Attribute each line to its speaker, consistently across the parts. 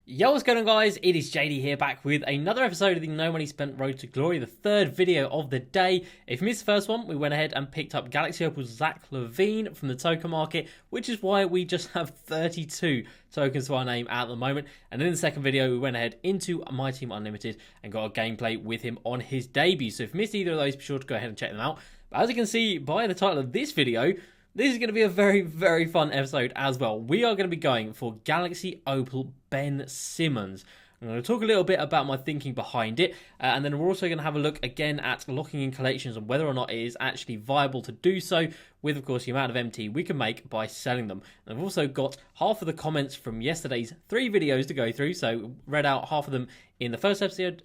Speaker 1: Yo, what's going on, guys? It is JD here, back with another episode of the No Money Spent Road to Glory, the third video of the day. If you missed the first one, we went ahead and picked up Galaxy Opal's Zach Levine from the token market, which is why we just have 32 tokens to our name at the moment. And in the second video, we went ahead into Myteam Unlimited and got a gameplay with him on his debut. So if you missed either of those, be sure to go ahead and check them out. But as you can see by the title of this video, this is going to be a very, very fun episode as well. We are going to be going for Galaxy Opal Ben Simmons. I'm going to talk a little bit about my thinking behind it, and then we're also going to have a look again at locking in collections and whether or not it is actually viable to do so with, of course, the amount of MT we can make by selling them. And I've also got half of the comments from yesterday's 3 videos to go through, so read out half of them in the first episode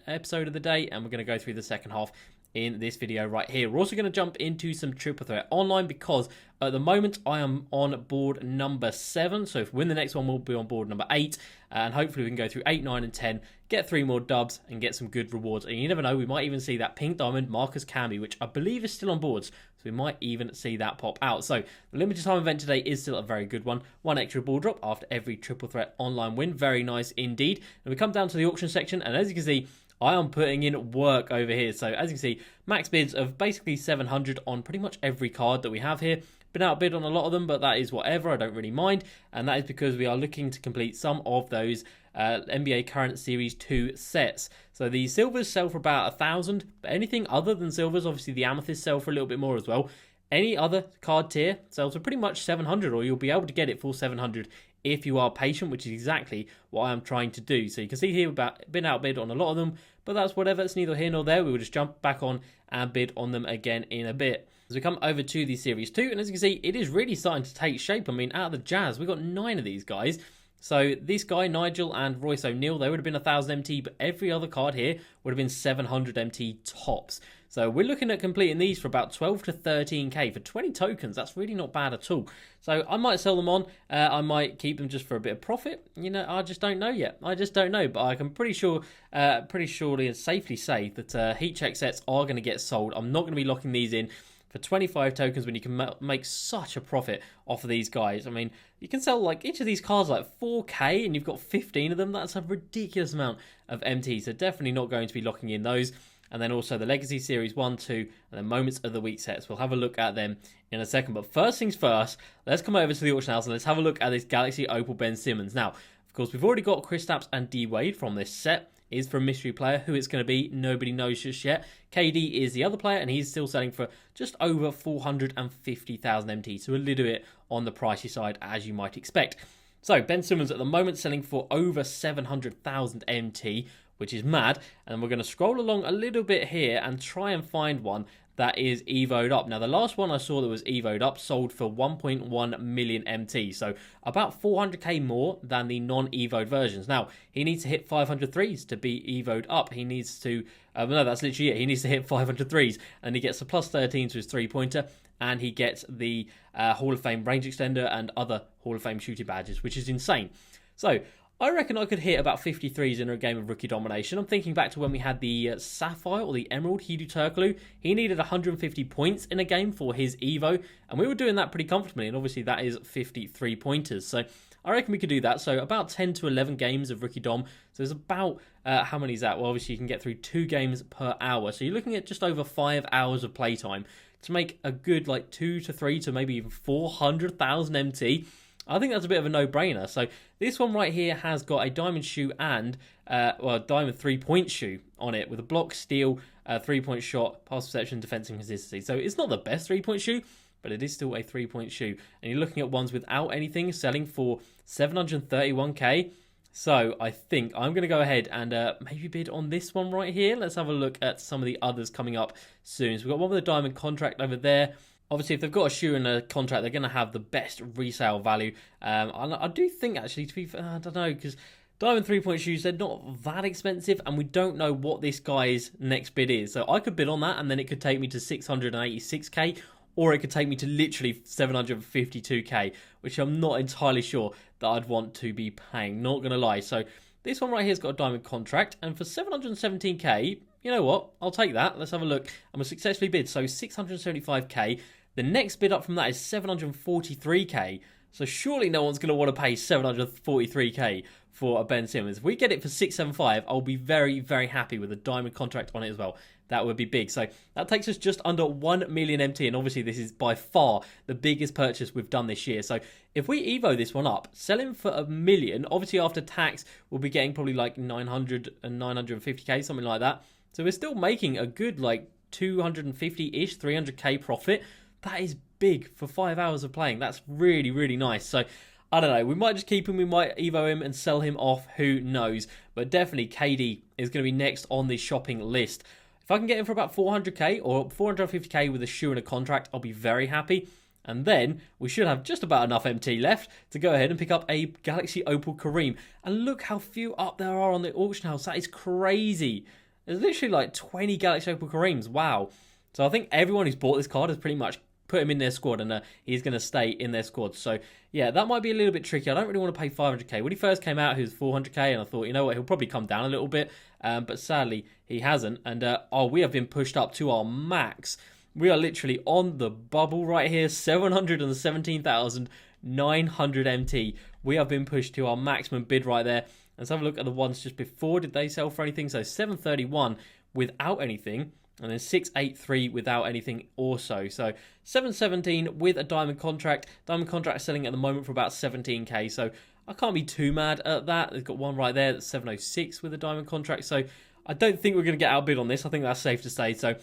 Speaker 1: of the day, and we're going to go through the second half in this video right here. We're also going to jump into some triple threat online because at the moment I am on board number 7, so if we win the next one we'll be on board number 8, and hopefully we can go through 8, 9 and 10, get 3 more dubs and get some good rewards. And you never know, we might even see that pink diamond Marcus Camby, which I believe is still on boards, so we might even see that pop out. So the limited time event today is still a very good one. 1 extra ball drop after every triple threat online win, very nice indeed. And we come down to the auction section, and as you can see, I am putting in work over here. So as you can see, max bids of basically 700 on pretty much every card that we have here. Been outbid on a lot of them, but that is whatever. I don't really mind. And that is because we are looking to complete some of those NBA Current Series 2 sets. So the silvers sell for about 1,000, but anything other than silvers, obviously the amethysts sell for a little bit more as well. Any other card tier sells for pretty much 700, or you'll be able to get it for 700 if you are patient, which is exactly what I am trying to do. So you can see here about been outbid on a lot of them, but that's whatever. It's neither here nor there. We will just jump back on and bid on them again in a bit. As we come over to the Series 2, and as you can see, it is really starting to take shape. I mean, out of the Jazz, we've got 9 of these guys. So this guy, Nigel and Royce O'Neal, they would have been 1,000 MT, but every other card here would have been 700 MT tops. So we're looking at completing these for about 12 to 13k for 20 tokens. That's really not bad at all. So I might sell them on. I might keep them just for a bit of profit. You know, I just don't know yet. I just don't know. But I can pretty surely and safely say that heat check sets are going to get sold. I'm not going to be locking these in for 25 tokens when you can make such a profit off of these guys. I mean, you can sell like each of these cards like 4k and you've got 15 of them. That's a ridiculous amount of MT. So definitely not going to be locking in those. And then also the Legacy Series 1, 2, and then Moments of the Week sets. We'll have a look at them in a second. But first things first, let's come over to the auction house and let's have a look at this Galaxy Opal Ben Simmons. Now, of course, we've already got Kristaps and D-Wade from this set. Is for a mystery player. Who it's going to be, nobody knows just yet. KD is the other player, and he's still selling for just over 450,000 MT, so a little bit on the pricey side, as you might expect. So Ben Simmons at the moment selling for over 700,000 MT, which is mad. And we're going to scroll along a little bit here and try and find one that is evoed up. Now, the last one I saw that was evoed up sold for 1.1 million MT, so about 400k more than the non-evoed versions. Now, he needs to hit 500 threes to be evoed up. He needs to, no, that's literally it. He needs to hit 500 threes, and he gets a plus 13 to his three-pointer, and he gets the Hall of Fame range extender and other Hall of Fame shooting badges, which is insane. So, I reckon I could hit about 53s in a game of rookie domination. I'm thinking back to when we had the Sapphire or the Emerald, Hedo Turkoglu. He needed 150 points in a game for his Evo, and we were doing that pretty comfortably, and obviously that is 53 pointers. So I reckon we could do that. So about 10 to 11 games of rookie dom. So there's about, how many is that? Well, obviously you can get through 2 games per hour. So you're looking at just over 5 hours of playtime to make a good like 2 to 3 to maybe even 400,000 MT. I think that's a bit of a no-brainer. So this one right here has got a diamond shoe and, a diamond 3-point shoe on it with a block, steal, 3-point shot, pass perception, defense, and consistency. So it's not the best 3-point shoe, but it is still a 3-point shoe. And you're looking at ones without anything selling for 731k. So I think I'm going to go ahead and maybe bid on this one right here. Let's have a look at some of the others coming up soon. So we've got one with a diamond contract over there. Obviously, if they've got a shoe and a contract, they're going to have the best resale value. I do think, actually, to be fair, I don't know, because diamond 3-point shoes, they're not that expensive, and we don't know what this guy's next bid is. So I could bid on that, and then it could take me to 686k, or it could take me to literally 752k, which I'm not entirely sure that I'd want to be paying, not going to lie. So this one right here has got a diamond contract, and for 717k, you know what? I'll take that. Let's have a look. I'm going to successfully bid, so 675k. The next bid up from that is 743k. So surely no one's going to want to pay 743k for a Ben Simmons. If we get it for 675, I'll be very, very happy with a diamond contract on it as well. That would be big. So that takes us just under 1 million MT, and obviously this is by far the biggest purchase we've done this year. So if we Evo this one up, sell him for 1 million, obviously after tax, we'll be getting probably like 900 and 950k, something like that. So we're still making a good like 250-ish, 300k profit. That is big for 5 hours of playing. That's really, really nice. So I don't know. We might just keep him. We might Evo him and sell him off. Who knows? But definitely KD is going to be next on the shopping list. If I can get him for about 400k or 450k with a shoe and a contract, I'll be very happy. And then we should have just about enough MT left to go ahead and pick up a Galaxy Opal Kareem. And look how few up there are on the auction house. That is crazy. There's literally like 20 Galaxy Opal Kareems. Wow. So I think everyone who's bought this card has pretty much put him in their squad, and he's going to stay in their squad. So yeah, that might be a little bit tricky. I don't really want to pay 500k. When he first came out, he was 400k, and I thought, you know what, he'll probably come down a little bit, but sadly he hasn't. And we have been pushed up to our max. We are literally on the bubble right here, 717,900 MT. We have been pushed to our maximum bid right there. Let's have a look at the ones just before. Did they sell for anything? So 731 without anything, and then 683 without anything also. So 717 with a diamond contract. Diamond contract selling at the moment for about 17k. So I can't be too mad at that. They've got one right there that's 706 with a diamond contract. So I don't think we're going to get outbid on this. I think that's safe to say. So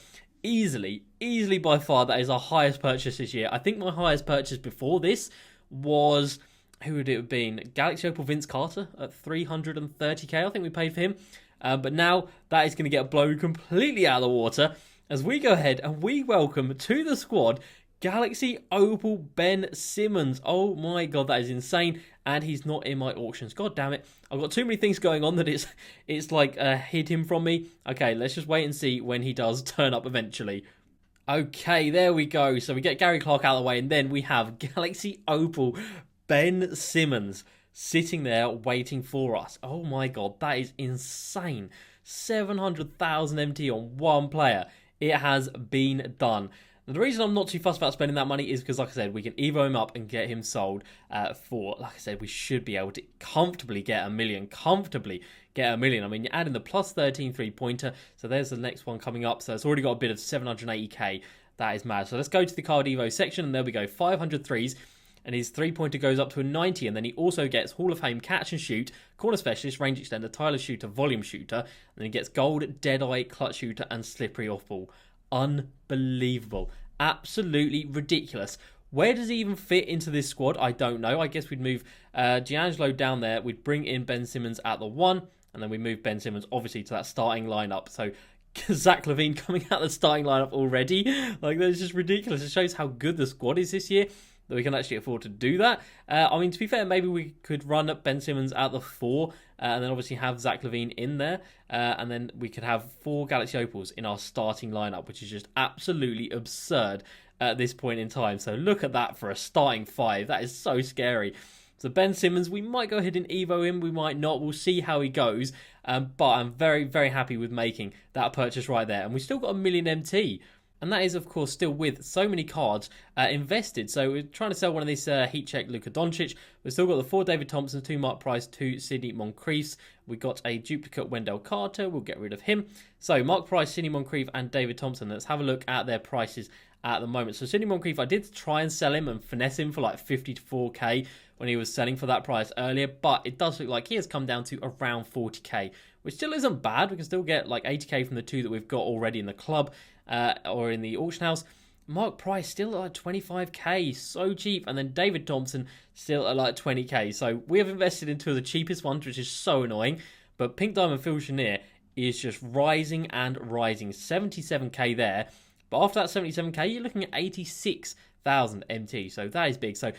Speaker 1: easily by far, that is our highest purchase this year. I think my highest purchase before this was, who would it have been? Galaxy Opal Vince Carter at 330k. I think we paid for him. But now that is going to get blown completely out of the water as we go ahead and we welcome to the squad Galaxy Opal Ben Simmons. Oh my god, that is insane. And he's not in my auctions. God damn it. I've got too many things going on that it's like hid him from me. Okay, let's just wait and see when he does turn up eventually. Okay, there we go. So we get Gary Clark out of the way, and then we have Galaxy Opal Ben Simmons sitting there waiting for us. Oh my god, that is insane. 700,000 MT on one player. It has been done. Now, the reason I'm not too fussed about spending that money is because, like I said, we can Evo him up and get him sold for, like I said, we should be able to comfortably get 1 million. Comfortably get 1 million. I mean, you're adding the plus 13 3-pointer, so there's the next one coming up. So it's already got a bid of 780k. That is mad. So let's go to the card Evo section, and there we go, 500 threes. And his 3-pointer goes up to a 90, and then he also gets Hall of Fame catch and shoot, corner specialist, range extender, Tyler shooter, volume shooter, and then he gets gold, deadeye, clutch shooter, and slippery off ball. Unbelievable. Absolutely ridiculous. Where does he even fit into this squad? I don't know. I guess we'd move D'Angelo down there. We'd bring in Ben Simmons at the 1, and then we move Ben Simmons obviously to that starting lineup. So Zach LaVine coming out the starting lineup already. Like, that's just ridiculous. It shows how good the squad is this year, that we can actually afford to do that. I mean, to be fair, maybe we could run up Ben Simmons at the 4, and then obviously have Zach LaVine in there, and then we could have 4 Galaxy Opals in our starting lineup, which is just absolutely absurd at this point in time. So look at that for a starting 5. That is so scary. So Ben Simmons, we might go ahead and Evo him, we might not. We'll see how he goes. But I'm very, very happy with making that purchase right there. And we still got 1 million MT. And that is, of course, still with so many cards invested. So we're trying to sell one of these heat check Luka Doncic. We've still got the 4 David Thompson, 2 Mark Price, 2 Sidney Moncriefs. We got a duplicate Wendell Carter. We'll get rid of him. So Mark Price, Sidney Moncrief, and David Thompson. Let's have a look at their prices at the moment. So Sidney Moncrief, I did try and sell him and finesse him for like 50 to 4k when he was selling for that price earlier. But it does look like he has come down to around 40k, which still isn't bad. We can still get like 80k from the 2 that we've got already in the club. Or in the auction house. Mark Price still at like 25k, so cheap. And then David Thompson still at like 20k. So we have invested in 2 of the cheapest ones, which is so annoying. But Pink Diamond Phil Chenier is just rising and rising. 77k there. But after that 77k, you're looking at 86,000 MT. So that is big. So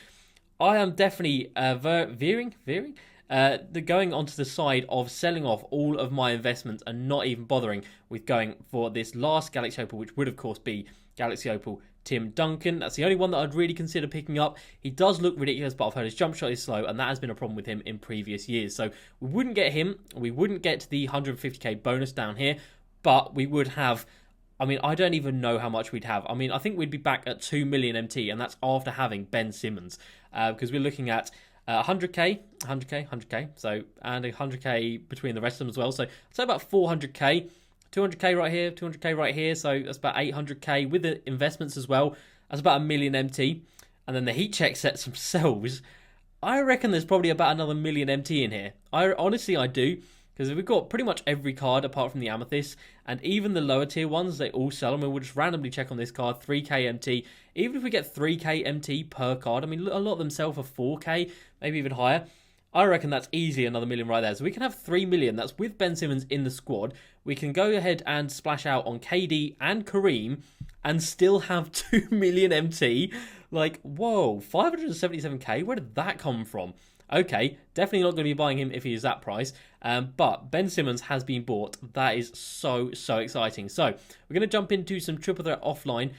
Speaker 1: I am definitely veering going onto the side of selling off all of my investments and not even bothering with going for this last Galaxy Opal, which would of course be Galaxy Opal Tim Duncan. That's the only one that I'd really consider picking up. He does look ridiculous, but I've heard his jump shot is slow, and that has been a problem with him in previous years. So we wouldn't get him. We wouldn't get the 150k bonus down here, but we would have, I mean, I don't even know how much we'd have. I mean, I think we'd be back at 2 million MT, and that's after having Ben Simmons, because we're looking at 100k, 100k, 100k. So, and 100k between the rest of them as well. So, about 400k, 200k right here, 200k right here. So that's about 800k with the investments as well. That's about 1 million MT. And then the heat check sets themselves, I reckon there's probably about another 1 million MT in here. Honestly, I do. Because we've got pretty much every card apart from the Amethyst. And even the lower tier ones, they all sell them. And we'll just randomly check on this card, 3k MT. Even if we get 3k MT per card, I mean, a lot of them sell for 4k, maybe even higher. I reckon that's easily another 1 million right there. So we can have 3 million. That's with Ben Simmons in the squad. We can go ahead and splash out on KD and Kareem and still have 2 million MT. Like, whoa, 577k? Where did that come from? Okay, definitely not going to be buying him if he is that price. But Ben Simmons has been bought. That is so exciting. So we're going to jump into some triple threat online,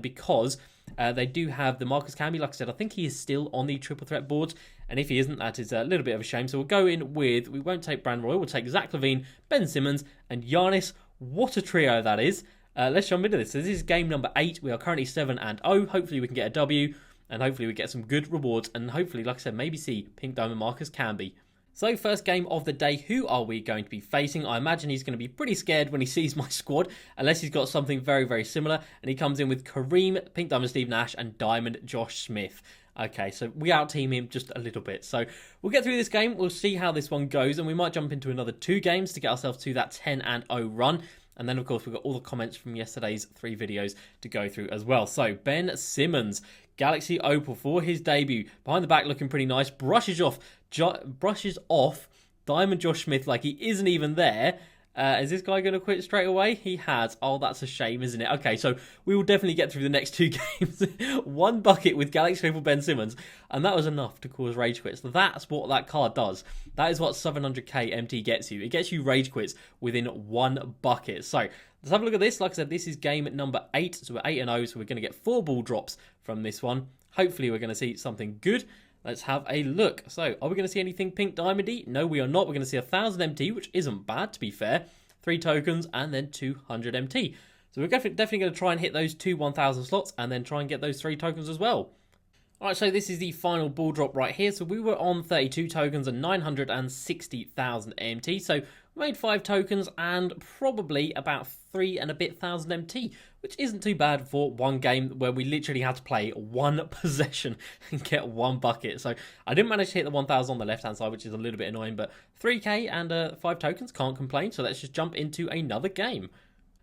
Speaker 1: because they do have the Marcus Camby. Like I said, I think he is still on the triple threat boards. And if he isn't, that is a little bit of a shame. So we'll go in with, we won't take Brand Royal, we'll take Zach LaVine, Ben Simmons, and Giannis. What a trio that is. Let's jump into this. So this is game number 8. We are currently 7-0. Hopefully we can get a W. And hopefully we get some good rewards. And hopefully, like I said, maybe see Pink Diamond Marcus Camby. So first game of the day, who are we going to be facing? I imagine he's going to be pretty scared when he sees my squad, unless he's got something very similar. And he comes in with Kareem, Pink Diamond Steve Nash, and Diamond Josh Smith. Okay, so we out-team him just a little bit. So we'll get through this game. We'll see how this one goes. And we might jump into another 2 games to get ourselves to that 10-0 run. And then, of course, we've got all the comments from yesterday's 3 videos to go through as well. So, Ben Simmons, Galaxy Opal for his debut. Behind the back looking pretty nice. Brushes off Diamond Josh Smith like he isn't even there. Is this guy going to quit straight away? He has. Oh, that's a shame, isn't it? Okay, so we will definitely get through the next 2 games. 1 bucket with Galaxy Opal Ben Simmons. And that was enough to cause rage quits. That's what that card does. That is what 700k MT gets you. It gets you rage quits within 1 bucket. So let's have a look at this. Like I said, this is game number 8. So we're 8-0. So we're going to get 4 ball drops from this one. Hopefully we're going to see something good. Let's have a look. So, are we going to see anything pink diamondy? No, we are not. We're going to see 1,000 MT, which isn't bad, to be fair. 3 tokens, and then 200 MT. So we're definitely going to try and hit those 2 1,000 slots, and then try and get those 3 tokens as well. Alright, so this is the final ball drop right here. So we were on 32 tokens and 960,000 MT. So we made 5 tokens and probably about 3 and a bit thousand MT, which isn't too bad for one game where we literally had to play 1 possession and get 1 bucket. So I didn't manage to hit the 1,000 on the left-hand side, which is a little bit annoying, but 3k and 5 tokens, can't complain. So let's just jump into another game.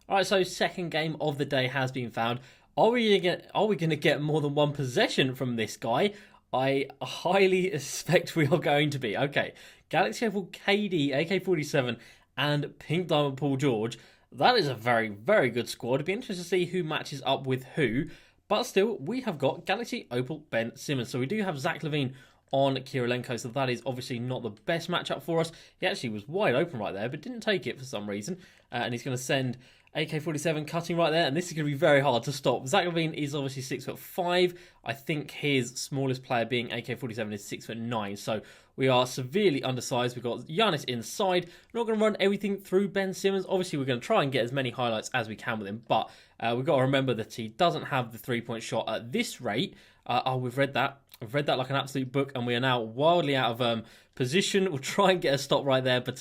Speaker 1: Alright, so second game of the day has been found. Are we going to get more than 1 possession from this guy? I highly suspect we are going to be. Okay, Galaxy Opal KD, AK-47, and Pink Diamond Paul George. That is a very good squad. It'd be interesting to see who matches up with who. But still, we have got Galaxy Opal Ben Simmons. So we do have Zach LaVine on Kirilenko. So that is obviously not the best matchup for us. He actually was wide open right there, but didn't take it for some reason. And he's going to send AK-47 cutting right there, and this is going to be very hard to stop. Zach LaVine is obviously 6'5". I think his smallest player being AK-47 is 6'9". So we are severely undersized. We've got Giannis inside. We're not going to run everything through Ben Simmons. Obviously, we're going to try and get as many highlights as we can with him, but we've got to remember that he doesn't have the 3-point shot at this rate. We've read that. I've read that like an absolute book, and we are now wildly out of position. We'll try and get a stop right there, but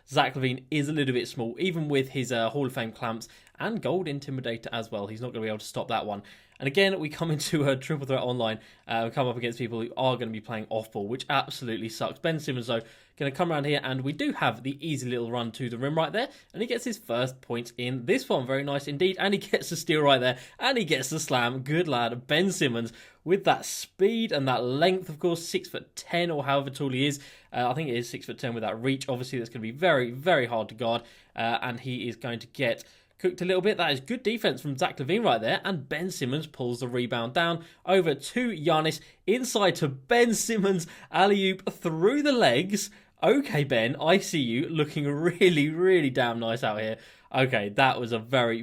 Speaker 1: Zach LaVine is a little bit small, even with his Hall of Fame clamps and gold intimidator as well. He's not going to be able to stop that one. And again, we come into a triple threat online. We come up against people who are going to be playing off-ball, which absolutely sucks. Ben Simmons, though, going to come around here, and we do have the easy little run to the rim right there, and he gets his first point in this one. Very nice indeed, and he gets the steal right there, and he gets the slam. Good lad, Ben Simmons, with that speed and that length, of course, 6'10", or however tall he is. I think it is 6'10" with that reach. Obviously, that's going to be very hard to guard, and he is going to get cooked a little bit. That is good defense from Zach LaVine right there, and Ben Simmons pulls the rebound down over to Giannis, inside to Ben Simmons, alley-oop through the legs. Okay, Ben, I see you looking really damn nice out here. Okay, that was a very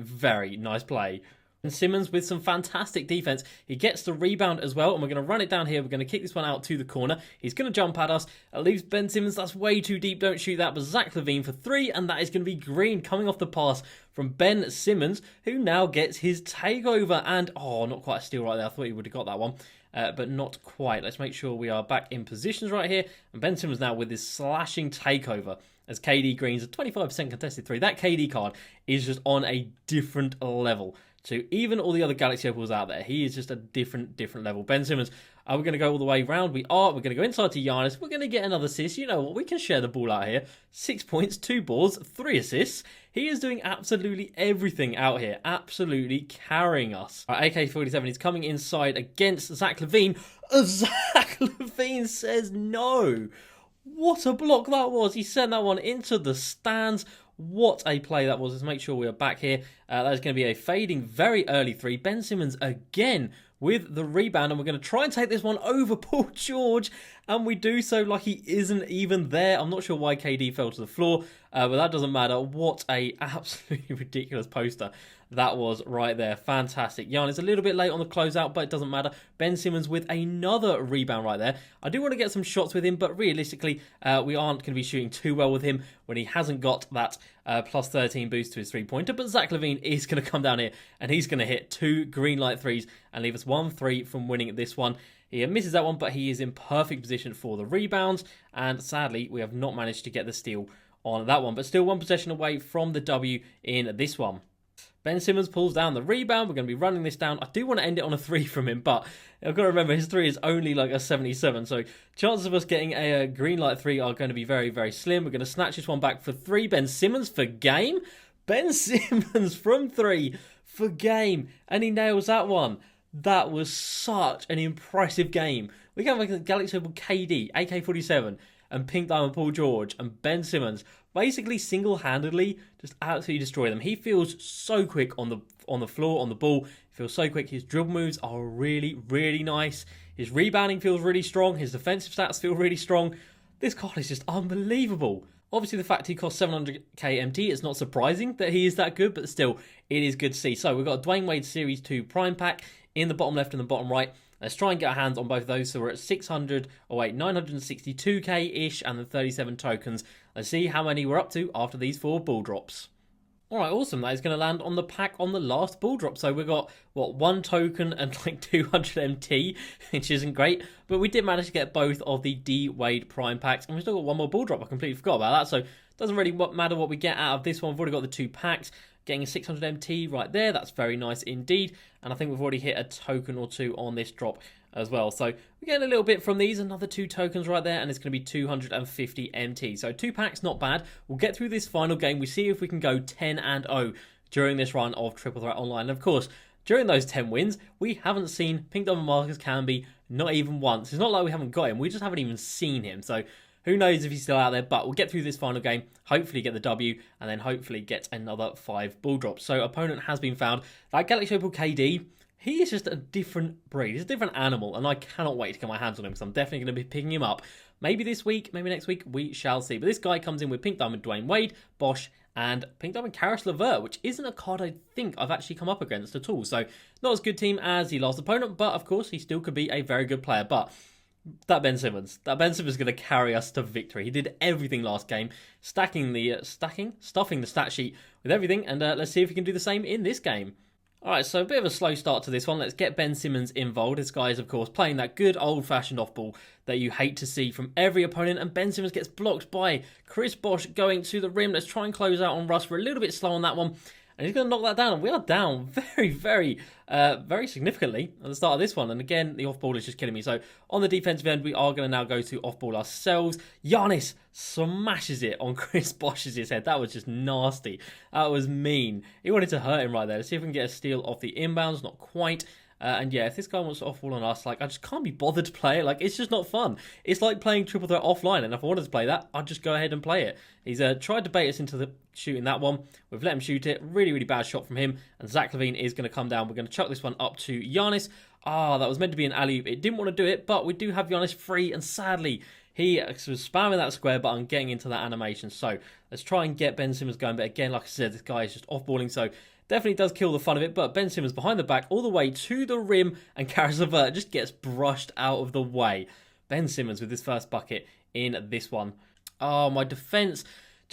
Speaker 1: nice play. And Simmons with some fantastic defense. He gets the rebound as well, and we're going to run it down here. We're going to kick this one out to the corner. He's going to jump at us. It leaves Ben Simmons. That's way too deep. Don't shoot that. But Zach LaVine for 3, and that is going to be green coming off the pass from Ben Simmons, who now gets his takeover. And, oh, not quite a steal right there. I thought he would have got that one. but not quite. Let's make sure we are back in positions right here. And Ben Simmons now with his slashing takeover as KD Green's a 25% contested 3. That KD card is just on a different level to even all the other Galaxy Opals out there. He is just a different level. Ben Simmons, are we going to go all the way round? We are. We're going to go inside to Giannis. We're going to get another assist. You know what? We can share the ball out here. 6 points, 2 boards, 3 assists. He is doing absolutely everything out here. Absolutely carrying us. Right, AK-47 is coming inside against Zach LaVine. Zach LaVine says no. What a block that was. He sent that one into the stands. What a play that was. Let's make sure we are back here. That is going to be a fading very early 3. Ben Simmons again with the rebound, and we're going to try and take this one over Paul George, and we do so like he isn't even there. I'm not sure why KD fell to the floor, but that doesn't matter. What a absolutely ridiculous poster that was right there. Fantastic. Giannis a little bit late on the closeout, but it doesn't matter. Ben Simmons with another rebound right there. I do want to get some shots with him, but realistically, we aren't going to be shooting too well with him when he hasn't got that plus 13 boost to his three-pointer. But Zach LaVine is going to come down here, and he's going to hit 2 green light threes and leave us 1-3 from winning this one. He misses that one, but he is in perfect position for the rebounds, and sadly, we have not managed to get the steal on that one, but still 1 possession away from the W in this one. Ben Simmons pulls down the rebound. We're going to be running this down. I do want to end it on a 3 from him, but I've got to remember his 3 is only like a 77, so chances of us getting a green light 3 are going to be very slim. We're going to snatch this one back for 3. Ben Simmons for game. Ben Simmons from 3 for game, and he nails that one. That was such an impressive game. We got like a Galaxy Opal KD, AK-47, and Pink Diamond Paul George, and Ben Simmons basically single-handedly just absolutely destroy them. He feels so quick on the floor, on the ball. He feels so quick. His dribble moves are really nice. His rebounding feels really strong. His defensive stats feel really strong. This card is just unbelievable. Obviously, the fact he costs 700k MT, it's not surprising that he is that good, but still, it is good to see. So we've got a Dwayne Wade Series 2 Prime Pack in the bottom left and the bottom right. Let's try and get our hands on both of those. So we're at 962k-ish and then 37 tokens. Let's see how many we're up to after these 4 ball drops. Alright, awesome. That is going to land on the pack on the last ball drop. So we've got, 1 token and like 200 MT, which isn't great. But we did manage to get both of the D Wade Prime packs. And we've still got 1 more ball drop. I completely forgot about that. So it doesn't really matter what we get out of this one. We've already got the 2 packs. Getting a 600 MT right there. That's very nice indeed. And I think we've already hit a token or 2 on this drop as well. So we're getting a little bit from these. Another 2 tokens right there. And it's going to be 250 MT. So 2 packs, not bad. We'll get through this final game. We see if we can go 10-0 during this run of Triple Threat Online. And of course, during those 10 wins, we haven't seen Pink Diamond Marcus Camby not even once. It's not like we haven't got him. We just haven't even seen him. So who knows if he's still out there, but we'll get through this final game, hopefully get the W, and then hopefully get another 5 ball drops. So opponent has been found. That Galaxy Opal KD, he is just a different breed. He's a different animal, and I cannot wait to get my hands on him, because I'm definitely going to be picking him up. Maybe this week, maybe next week, we shall see. But this guy comes in with Pink Diamond Dwayne Wade, Bosch, and Pink Diamond Karis LeVert, which isn't a card I think I've actually come up against at all. So not as good team as the last opponent, but of course, he still could be a very good player. But that Ben Simmons is going to carry us to victory. He did everything last game, stuffing the stat sheet with everything, and let's see if he can do the same in this game. Alright, so a bit of a slow start to this one. Let's get Ben Simmons involved. This guy is, of course, playing that good old-fashioned off-ball that you hate to see from every opponent, and Ben Simmons gets blocked by Chris Bosch going to the rim. Let's try and close out on Russ. We're a little bit slow on that one. And he's going to knock that down. And we are down very significantly at the start of this one. And again, the off-ball is just killing me. So on the defensive end, we are going to now go to off-ball ourselves. Giannis smashes it on Chris Bosch's head. That was just nasty. That was mean. He wanted to hurt him right there. Let's see if we can get a steal off the inbounds. Not quite. And yeah, if this guy wants to off-ball on us, like, I just can't be bothered to play it. Like, it's just not fun. It's like playing Triple Threat offline, and if I wanted to play that, I'd just go ahead and play it. He's tried to bait us into shooting that one. We've let him shoot it. Really bad shot from him. And Zach LaVine is going to come down. We're going to chuck this one up to Giannis. That was meant to be an alley-oop. It didn't want to do it, but we do have Giannis free, and sadly, he was spamming that square button, getting into that animation. So let's try and get Ben Simmons going. But again, like I said, this guy is just off-balling, so definitely does kill the fun of it. But Ben Simmons behind the back all the way to the rim, and Karis LeVert just gets brushed out of the way. Ben Simmons with his first bucket in this one. Oh, my defense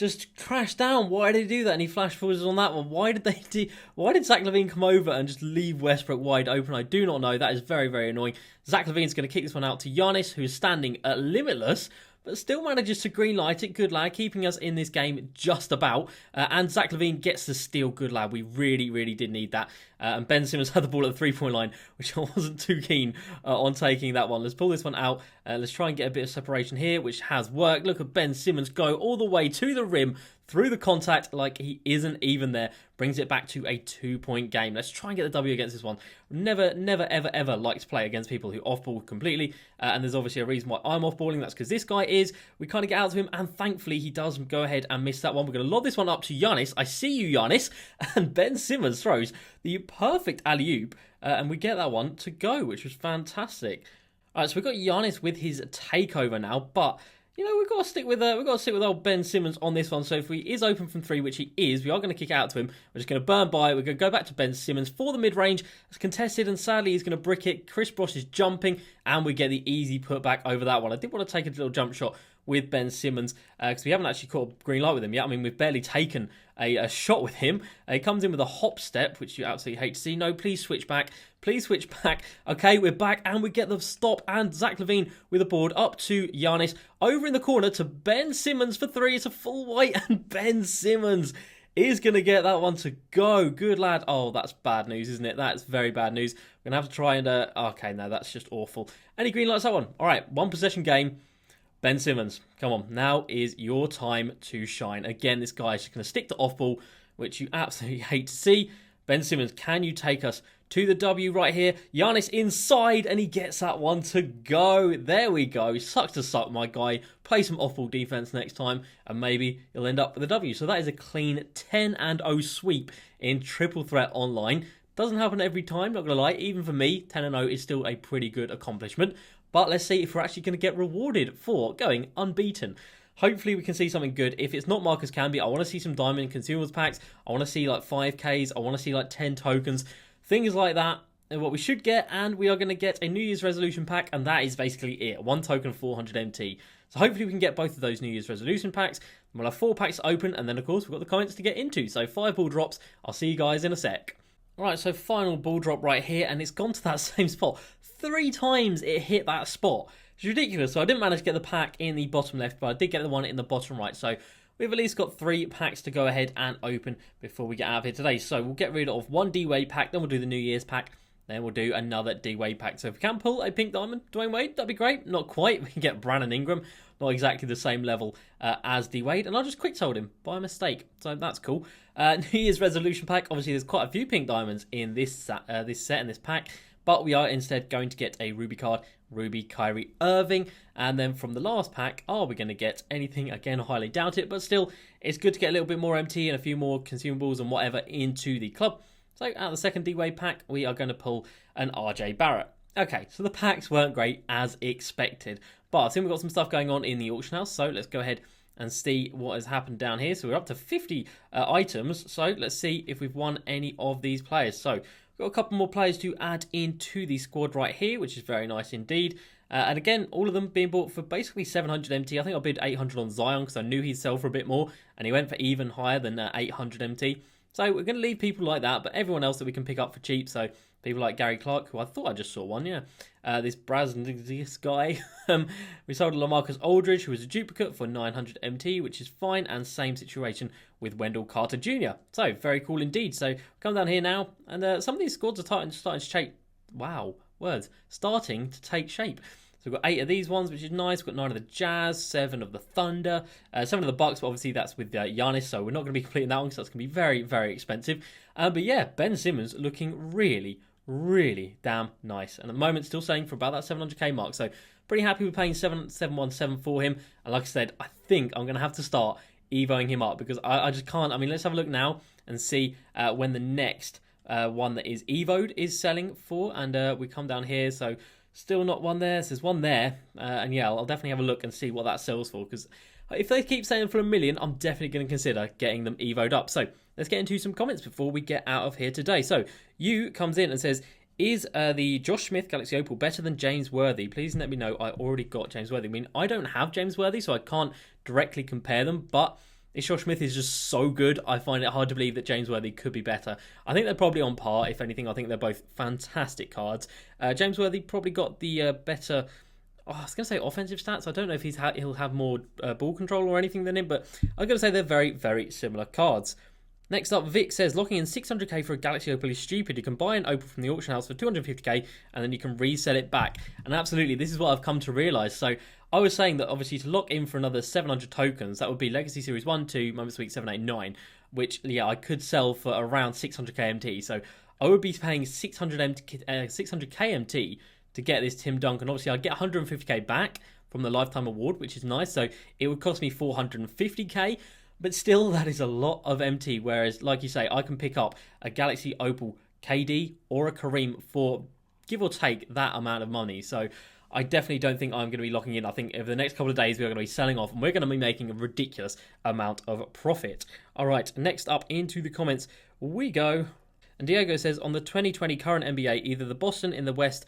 Speaker 1: just crashed down. Why did he do that? And he flash forwards on that one. Why did Zach LaVine come over and just leave Westbrook wide open? I do not know. That is very, very annoying. Zach LaVine's going to kick this one out to Giannis, who is standing at limitless, but still manages to green light it. Good lad, keeping us in this game just about. And Zach LaVine gets the steal. Good lad. We really, really did need that. And Ben Simmons had the ball at the three-point line, which I wasn't too keen on taking that one. Let's pull this one out. Let's try and get a bit of separation here, which has worked. Look at Ben Simmons go all the way to the rim, through the contact like he isn't even there. Brings it back to a 2-point game. Let's try and get the W against this one. Never, ever, ever like to play against people who off-ball completely. And there's obviously a reason why I'm off-balling. That's because this guy is. We kind of get out to him, and thankfully he does go ahead and miss that one. We're going to lob this one up to Giannis. I see you, Giannis. And Ben Simmons throws the perfect alley-oop. And we get that one to go, which was fantastic. All right, so we've got Giannis with his takeover now, but you know, we've got to stick with old Ben Simmons on this one. So if he is open from three, which he is, we are going to kick it out to him. We're just going to burn by. We're going to go back to Ben Simmons for the mid-range. It's contested, and sadly he's going to brick it. Chris Bosh is jumping, and we get the easy putback over that one. I did want to take a little jump shot with Ben Simmons because we haven't actually caught a green light with him yet. I mean, we've barely taken a shot with him. He comes in with a hop step, which you absolutely hate to see. No, please switch back. Please switch back. Okay, we're back, and we get the stop, and Zach LaVine with a board up to Giannis. Over in the corner to Ben Simmons for three. It's a full white, and Ben Simmons is going to get that one to go. Good lad. Oh, that's bad news, isn't it? That's very bad news. We're going to have to try and... okay, no, that's just awful. Any green lights that one? All right, one possession game. Ben Simmons, come on. Now is your time to shine. Again, this guy is just going to stick to off-ball, which you absolutely hate to see. Ben Simmons, can you take us to the W right here? Giannis inside, and he gets that one to go. There we go. Sucks to suck, my guy. Play some off-ball defense next time, and maybe you'll end up with a W. So that is a clean 10-0 sweep in Triple Threat Online. Doesn't happen every time, not going to lie. Even for me, 10-0 is still a pretty good accomplishment. But let's see if we're actually going to get rewarded for going unbeaten. Hopefully we can see something good. If it's not Marcus Camby, I want to see some Diamond Consumables packs. I want to see like 5Ks. I want to see like 10 tokens. Things like that are what we should get. And we are going to get a New Year's resolution pack. And that is basically it. One token, 400 MT. So hopefully we can get both of those New Year's resolution packs. We'll have 4 packs open. And then of course we've got the comments to get into. So 5 ball drops. I'll see you guys in a sec. Alright, so final ball drop right here, and it's gone to that same spot. 3 times it hit that spot. It's ridiculous. So I didn't manage to get the pack in the bottom left, but I did get the one in the bottom right. So we've at least got 3 packs to go ahead and open before we get out of here today. So we'll get rid of one D-Wade pack, then we'll do the New Year's pack, then we'll do another D-Wade pack. So if we can pull a pink diamond, Dwayne Wade, that'd be great. Not quite. We can get Brandon Ingram. Not exactly the same level as D-Wade. And I just quick told him by mistake. So that's cool. New Year's resolution pack. Obviously, there's quite a few pink diamonds in this set and this pack. But we are instead going to get a Ruby card. Ruby Kyrie Irving. And then from the last pack, are we going to get anything? Again, I highly doubt it. But still, it's good to get a little bit more MT and a few more consumables and whatever into the club. So out of the second D-Wade pack, we are going to pull an RJ Barrett. Okay, so the packs weren't great as expected. But I think we've got some stuff going on in the auction house. So let's go ahead and see what has happened down here. So we're up to 50 items. So let's see if we've won any of these players. So we've got a couple more players to add into the squad right here, which is very nice indeed. And again, all of them being bought for basically 700 MT. I think I bid 800 on Zion because I knew he'd sell for a bit more. And he went for even higher than 800 MT. So we're going to leave people like that, but everyone else that we can pick up for cheap. So people like Gary Clark, who I thought I just saw one, yeah. This this guy. We sold a LaMarcus Aldridge, who was a duplicate for 900 MT, which is fine. And same situation with Wendell Carter Jr. So very cool indeed. So come down here now, and some of these squads are starting to shape. Wow, words. Starting to take shape. So we've got 8 of these ones, which is nice. We've got 9 of the Jazz, 7 of the Thunder, 7 of the Bucks, but obviously that's with Giannis, so we're not going to be completing that one because that's going to be very, very expensive. But yeah, Ben Simmons looking really, really damn nice. And at the moment, still selling for about that 700k mark. So pretty happy with paying 717 for him. And like I said, I think I'm going to have to start evoing him up because I just can't. I mean, let's have a look now and see when the next one that is evoed is selling for. And we come down here, so still not one there. So there's one there. And yeah, I'll definitely have a look and see what that sells for. Because if they keep selling for $1 million, I'm definitely going to consider getting them evoed up. So let's get into some comments before we get out of here today. So you comes in and says, is the Josh Smith Galaxy Opal better than James Worthy? Please let me know. I already got James Worthy. I mean, I don't have James Worthy, so I can't directly compare them. But Ishmael Smith is just so good. I find it hard to believe that James Worthy could be better. I think they're probably on par. If anything, I think they're both fantastic cards. James Worthy probably got the better... Oh, I was going to say offensive stats. I don't know if he'll have more ball control or anything than him, but I'm going to say they're very, very similar cards. Next up, Vic says, locking in 600k for a Galaxy Opal is stupid. You can buy an Opal from the auction house for 250k and then you can resell it back. And absolutely, this is what I've come to realise. So I was saying that obviously to lock in for another 700 tokens, that would be Legacy Series 1, 2, Moments Week 7, 8, 9, which, yeah, I could sell for around 600k MT. So I would be paying 600k MT to get this Tim Duncan. Obviously, I'd get 150k back from the Lifetime Award, which is nice. So it would cost me 450k. But still, that is a lot of MT, whereas, like you say, I can pick up a Galaxy Opal KD or a Kareem for, give or take, that amount of money. So I definitely don't think I'm going to be locking in. I think over the next couple of days, we're going to be selling off, and we're going to be making a ridiculous amount of profit. All right, next up into the comments we go. And Diego says, on the 2020 current NBA, either the Boston in the East,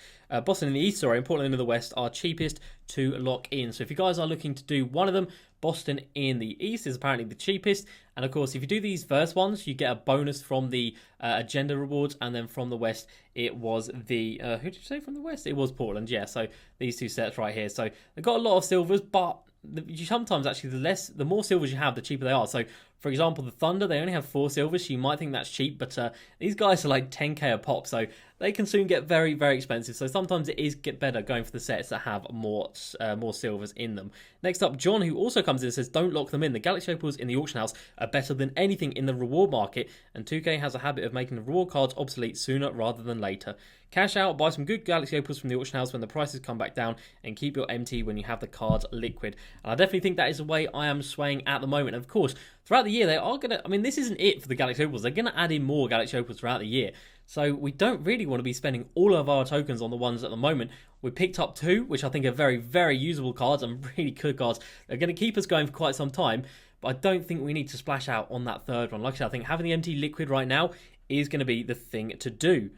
Speaker 1: and Portland in the West are cheapest to lock in. So if you guys are looking to do one of them, Boston in the East is apparently the cheapest. And of course, if you do these first ones, you get a bonus from the agenda rewards. And then from the West, it was the, who did you say from the West? It was Portland, yeah. So these two sets right here. So they've got a lot of silvers, but sometimes actually the more silvers you have, the cheaper they are. So for example, the Thunder, they only have 4 silvers, so you might think that's cheap, but these guys are like 10k a pop, so they can soon get very, very expensive. So sometimes it is better going for the sets that have more silvers in them. Next up, John, who also comes in and says, don't lock them in. The Galaxy Opals in the auction house are better than anything in the reward market, and 2K has a habit of making the reward cards obsolete sooner rather than later. Cash out, buy some good Galaxy Opals from the auction house when the prices come back down, and keep your MT when you have the cards liquid. And I definitely think that is the way I am swaying at the moment. And of course, throughout the year, they are going to... I mean, this isn't it for the Galaxy Opals. They're going to add in more Galaxy Opals throughout the year. So we don't really want to be spending all of our tokens on the ones at the moment. We picked up 2, which I think are very, very usable cards and really good cards. They're going to keep us going for quite some time. But I don't think we need to splash out on that third one. Like I said, I think having the MT liquid right now is going to be the thing to do.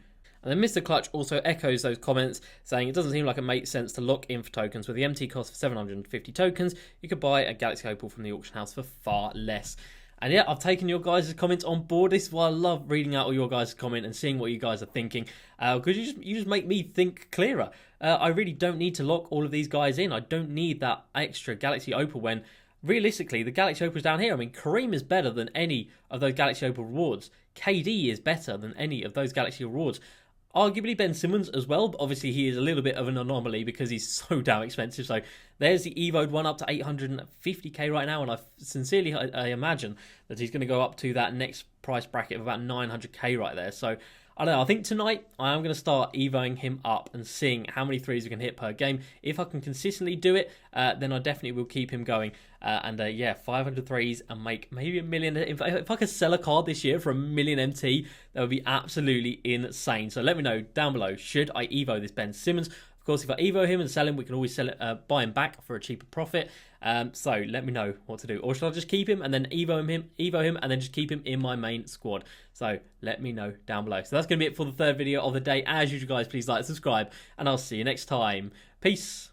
Speaker 1: And then Mr. Clutch also echoes those comments, saying it doesn't seem like it makes sense to lock in for tokens. With the MT cost for 750 tokens, you could buy a Galaxy Opal from the auction house for far less. And yeah, I've taken your guys' comments on board. This is why I love reading out all your guys' comments and seeing what you guys are thinking. Because you just make me think clearer. I really don't need to lock all of these guys in. I don't need that extra Galaxy Opal when... realistically, the Galaxy Opal's down here. I mean, Kareem is better than any of those Galaxy Opal rewards. KD is better than any of those Galaxy rewards. Arguably Ben Simmons as well, but obviously he is a little bit of an anomaly because he's so damn expensive. So there's the Evo'd one up to 850k right now, and I imagine that he's going to go up to that next price bracket of about 900k right there. So I don't know, I think tonight I am going to start evoing him up and seeing how many threes we can hit per game. If I can consistently do it, then I definitely will keep him going. Yeah, 500 threes and make maybe 1 million. If I could sell a card this year for 1 million MT, that would be absolutely insane. So let me know down below, should I evo this Ben Simmons? Of course, if I evo him and sell him, we can always sell it, buy him back for a cheaper profit. So let me know what to do. Or should I just keep him and then evo him and then just keep him in my main squad? So let me know down below. So that's going to be it for the third video of the day. As usual, guys, please like, subscribe, and I'll see you next time. Peace.